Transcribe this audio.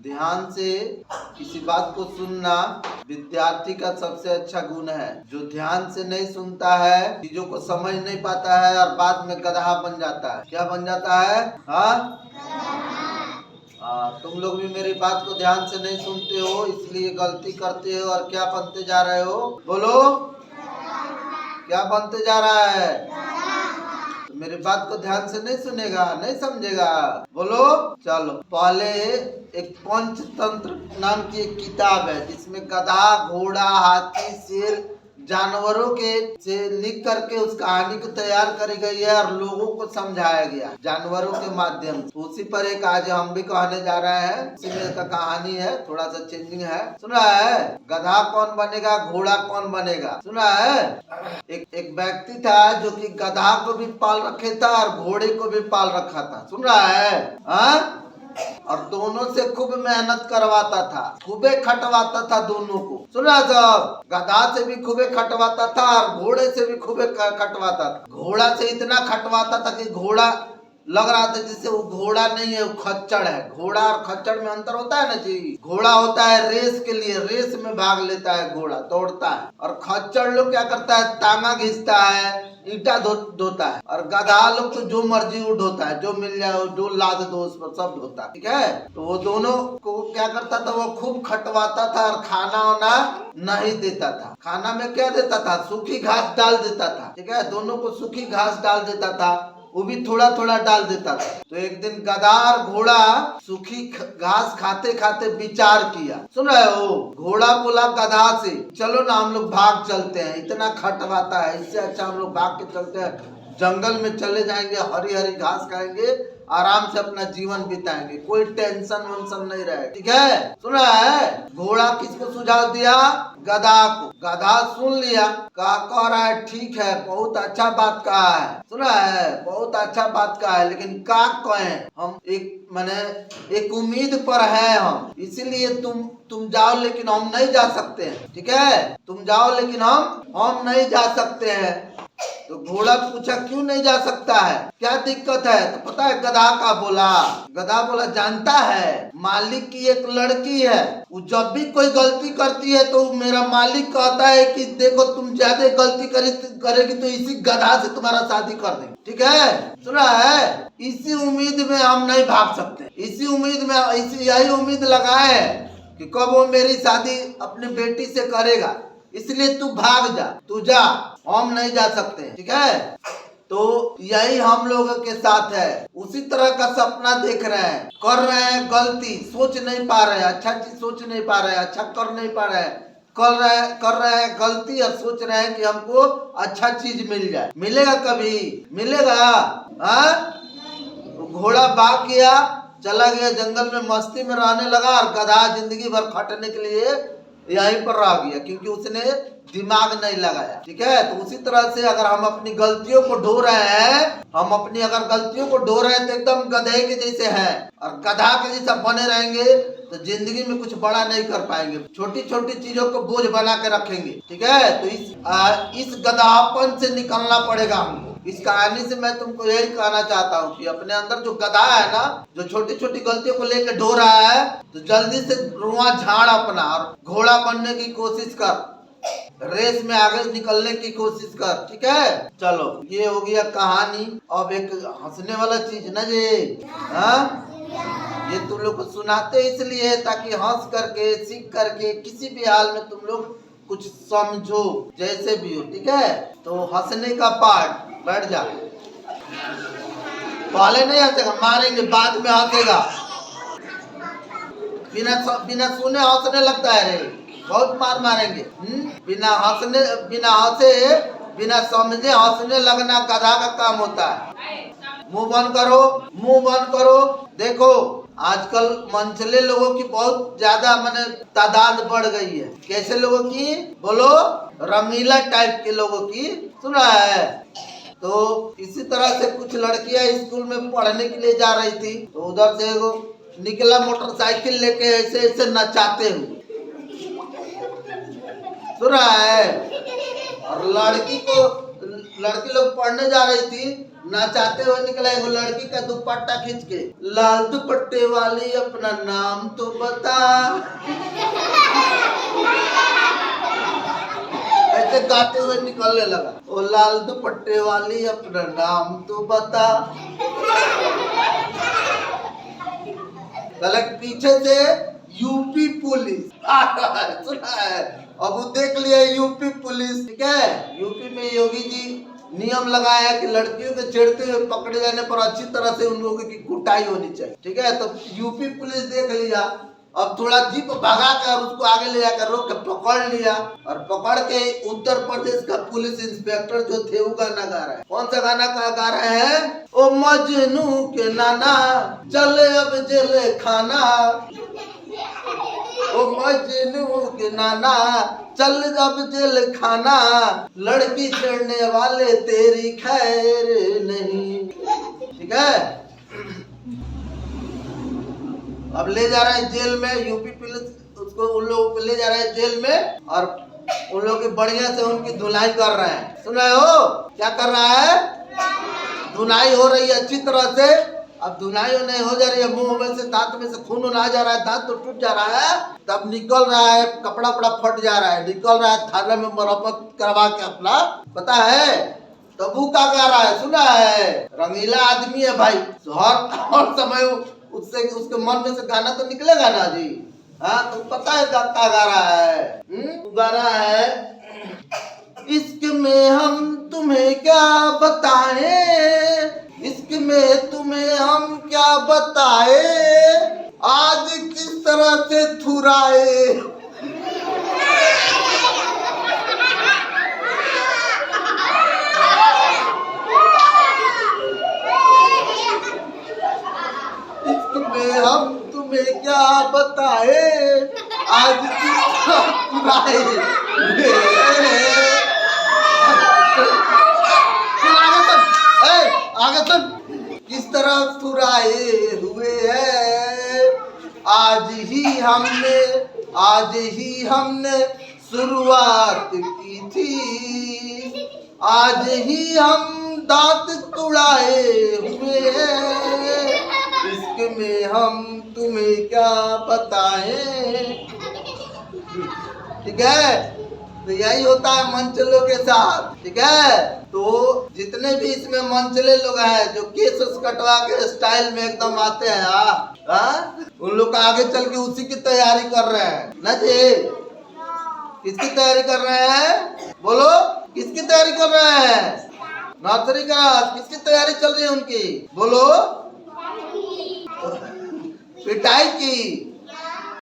ध्यान से किसी बात को सुनना विद्यार्थी का सबसे अच्छा गुण है। जो ध्यान से नहीं सुनता है, चीजों को समझ नहीं पाता है और बाद में गधा बन जाता है। क्या बन जाता है? तुम लोग भी मेरी बात को ध्यान से नहीं सुनते हो, इसलिए गलती करते हो और क्या बनते जा रहे हो? बोलो, क्या बनते जा रहा है? तो मेरी बात को ध्यान से नहीं सुनेगा, नहीं समझेगा। बोलो। चलो, पहले एक पंचतंत्र नाम की एक किताब है जिसमें गधा, घोड़ा, हाथी, शेर, जानवरों के से लिख करके उस कहानी को तैयार करी गई है और लोगों को समझाया गया जानवरों के माध्यम से। उसी पर एक आज हम भी कहने जा रहे हैं। उसी में का कहानी है, थोड़ा सा चेंजिंग है। सुन रहा है? गधा कौन बनेगा, घोड़ा कौन बनेगा? सुन रहा है? एक व्यक्ति था जो कि गधा को भी पाल रखे था और घोड़े को भी पाल रखा था। सुन रहा है? और दोनों से खूब मेहनत करवाता था, खूबे खटवाता था दोनों को। सुना सब? गधा से भी खूबे खटवाता था और घोड़े से भी खूबे खटवाता था। घोड़ा से इतना खटवाता था कि घोड़ा लग रहा था जैसे वो घोड़ा नहीं है, वो खच्चड़ है। घोड़ा और खच्चड़ में अंतर होता है ना जी। घोड़ा होता है रेस के लिए, रेस में भाग लेता है, घोड़ा दौड़ता है। और खच्चड़ लोग क्या करता है? तांगा घिसता है, ईटा ढोता है। और गधा लोग तो जो मर्जी वो ढोता है, जो मिल जाए जो लाद दो उस पर सब ढोता है। ठीक है? तो वो दोनों को क्या करता था? वो खूब खटवाता था और खाना वाना नहीं देता था। खाना में क्या देता था? सूखी घास डाल देता था। ठीक है? दोनों को सूखी घास डाल देता था, वो भी थोड़ा थोड़ा डाल देता था। तो एक दिन गधा और घोड़ा सूखी घास खाते खाते विचार किया। सुन रहे हो? घोड़ा बोला गधा से, चलो ना हम लोग भाग चलते हैं, इतना खटवाता है, इससे अच्छा हम लोग भाग के चलते हैं, जंगल में चले जाएंगे, हरी हरी घास खाएंगे, आराम से अपना जीवन बिताएंगे, कोई टेंशन वंशन नहीं रहे। ठीक है? सुन रहा है? घोड़ा किसको सुझाव दिया? गधा को। गधा सुन लिया, कह रहा है ठीक है, बहुत अच्छा बात कहा है। सुन रहा है? बहुत अच्छा बात कहा है, लेकिन का कहें, हम एक उम्मीद पर है हम, इसीलिए तुम जाओ लेकिन हम नहीं जा सकते हैं। ठीक है? तुम जाओ लेकिन हम नहीं जा सकते हैं। तो घोड़ा पूछा क्यों नहीं जा सकता है, क्या दिक्कत है? तो पता है गधा का बोला? गधा बोला जानता है, मालिक की एक लड़की है, वो जब भी कोई गलती करती है तो मेरा मालिक कहता है कि देखो तुम ज्यादा गलती करेगी तो इसी गधा से तुम्हारा शादी कर देंगे। ठीक है? सुन रहा है? इसी उम्मीद में हम नहीं भाग सकते, इसी उम्मीद में, यही उम्मीद लगाए कि कब वो मेरी शादी अपनी बेटी से करेगा, इसलिए तू भाग जा, तू जा, हम नहीं जा सकते। ठीक है? तो यही हम लोगों के साथ है। उसी तरह का सपना देख रहे हैं, कर रहे हैं गलती, सोच नहीं पा रहे हैं, अच्छा चीज सोच नहीं पा रहे हैं, अच्छा कर नहीं पा रहे हैं, कर रहे हैं गलती और सोच रहे हैं कि हमको अच्छा चीज मिल जाए। मिलेगा कभी? मिलेगा? तो घोड़ा भाग गया, चला गया जंगल में, मस्ती में रहने लगा और गधा जिंदगी भर खटने के लिए यहीं पर रह गया, क्योंकि उसने दिमाग नहीं लगाया। ठीक है? तो उसी तरह से अगर हम अपनी गलतियों को ढो रहे हैं, हम अपनी अगर गलतियों को ढो रहे हैं तो एकदम गधे के जैसे हैं और गधा के जैसा बने रहेंगे तो जिंदगी में कुछ बड़ा नहीं कर पाएंगे, छोटी छोटी चीजों को बोझ बना के रखेंगे। ठीक है? तो इस गधापन से निकलना पड़ेगा हमको। इस कहानी से मैं तुमको यही कहना चाहता हूँ कि अपने अंदर जो गधा है ना, जो छोटी छोटी गलतियों को लेकर ढो रहा है, तो जल्दी से रुआ झाड़ अपना और घोड़ा बनने की कोशिश कर, रेस में आगे निकलने की कोशिश कर। ठीक है? चलो, ये हो गया कहानी। अब एक हंसने वाला चीज ना जी, ये तुम लोग को सुनाते इसलिए ताकि हंस करके, सीख करके, किसी भी हाल में तुम लोग कुछ समझो, जैसे भी हो। ठीक है? तो हंसने का पार्ट, बैठ जा। पहले नहीं हंसेगा, मारेंगे, बाद में हंसेगा। बिना सुने हंसने लगता है रे, बहुत मार मारेंगे। बिना समझे हंसने लगना गधा का काम होता है। मुंह बंद करो, मुंह बंद करो। देखो आजकल मनचले लोगों की बहुत ज्यादा तादाद बढ़ गई है। कैसे लोगों की? बोलो, रंगीला टाइप के लोगों की। सुन रहा है? तो इसी तरह से कुछ लड़कियां स्कूल में पढ़ने के लिए जा रही थी, तो उधर से वो निकला मोटरसाइकिल लेके ऐसे ऐसे नचाते हुए। सुन रहा है? और लड़की लोग पढ़ने जा रही थी, नाचाते हुए निकला एगो लड़की का दुपट्टा खींच के, लाल दुपट्टे वाली अपना नाम तो बता। ऐसे गाते हुए निकलने लगा, ओ लाल दुपट्टे वाली अपना नाम तो बता। गलत पीछे से यूपी पुलिस सुना है, अब वो देख लिया यूपी पुलिस, ठीक है। यूपी में योगी जी नियम लगाया कि लड़कियों के छेड़ते हुए पकड़े जाने पर अच्छी तरह से उन लोगों की कुटाई होनी चाहिए, ठीक है। तो यूपी पुलिस देख लिया, अब थोड़ा जीप भगा कर उसको आगे ले जाकर रोक के पकड़ लिया, और पकड़ के उत्तर प्रदेश का पुलिस इंस्पेक्टर जो थे वो गाना गा रहा है। कौन सा गाना गा रहे हैं? ओ मजनू के नाना चले अब जेल खाना, ओ मजनू के नाना चल अब जेल खाना, लड़की छेड़ने वाले तेरी खैर नहीं, ठीक है। अब ले जा रहा है जेल में यूपी पुलिस, उसको उन लोगों को ले जा रहा है जेल में, और उन लोगों की बढ़िया से उनकी धुलाई कर रहे हैं। सुना हो क्या कर रहा है? धुलाई हो रही है अच्छी तरह से। अब धुलाई नहीं हो जा रही है, मुंह में से दांत में से खून आ जा रहा है, दांत तो टूट जा रहा है, तब निकल रहा है, कपड़ा वपड़ा फट जा रहा है, निकल रहा है, थाने में मरम्मत करवा के अपना, पता है तबू का गा रहा है। सुना है, रंगीला आदमी है भाई, हर समय उससे उसके मन में से गाना तो निकलेगा ना जी। हाँ तो पता है क्या गा रहा है? गा रहा है, इश्क में हम तुम्हें क्या बताएं, इश्क में तुम्हें हम क्या बताए, आज किस तरह से थुराए। इश्क में हम तुम्हें क्या बताए, आज किस तरह थुराए। आगे सुन, किस तरह थुराए हुए है, आज ही हमने शुरुआत की थी, आज ही हम दांत तुड़ाए हुए हैं, इसके में हम तुम्हें क्या बताएं, ठीक है। तो यही होता है मंचलों के साथ, ठीक है। तो जितने भी इसमें मंचले लोग हैं जो केस कटवा के स्टाइल में एकदम आते हैं, उन लोग का आगे चल के उसी की तैयारी कर रहे हैं ना जी। किसकी तैयारी कर रहे हैं? बोलो, किसकी तैयारी कर रहे हैं? नर्सरी का किसकी तैयारी चल रही है उनकी? बोलो, पिटाई की।